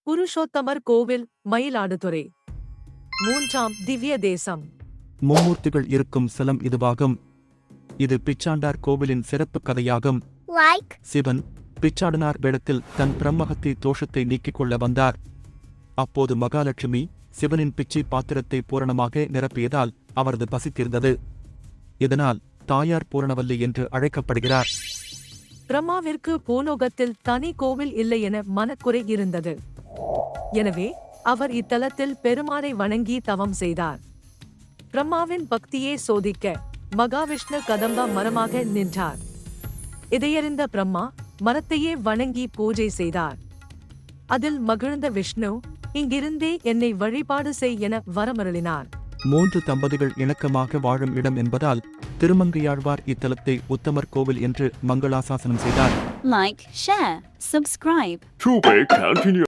புருஷோத்தமர் கோவில் மயிலாடுதுறை. மூன்றாம் திவ்ய தேசம். மும்மூர்த்திகள் இருக்கும் ஸ்தலம் இதுவாகும். இது பிச்சாண்டார் கோவிலின் சிறப்பு கதையாகும். சிவன் பிச்சாடனார் வேடத்தில் தன் பிரம்மஹத்தி தோஷத்தை நீக்கிக் கொள்ள வந்தார். அப்போது மகாலட்சுமி சிவனின் பிச்சை பாத்திரத்தை பூரணமாக நிரப்பியதால் அவரது பசி தீர்ந்தது. இதனால் தாயார் பூரணவல்லி என்று அழைக்கப்படுகிறார். பிரம்மாவிற்கு பூலோகத்தில் தனி கோவில் இல்லை என மனக்குறை இருந்தது. எனவே அவர் இத்தலத்தில் பெருமாளை வணங்கி தவம் செய்தார். பிரம்மாவின் பக்தியை சோதிக்க மகாவிஷ்ணு கதம்ப மரமாக நின்றார். இதையறிந்த பிரம்மா மரத்தையே வணங்கி பூஜை செய்தார். அதில் மகிழ்ந்த விஷ்ணு, இங்கிருந்தே என்னை வழிபாடு செய் என வரமருளினார். 3 தம்பதிகள் இணக்கமாக வாழும் இடம் என்பதால் திருமங்கையாழ்வார் இத்தலத்தை உத்தமர் கோவில் என்று மங்களாசாசனம் செய்தார். Like, share, subscribe. To be continued.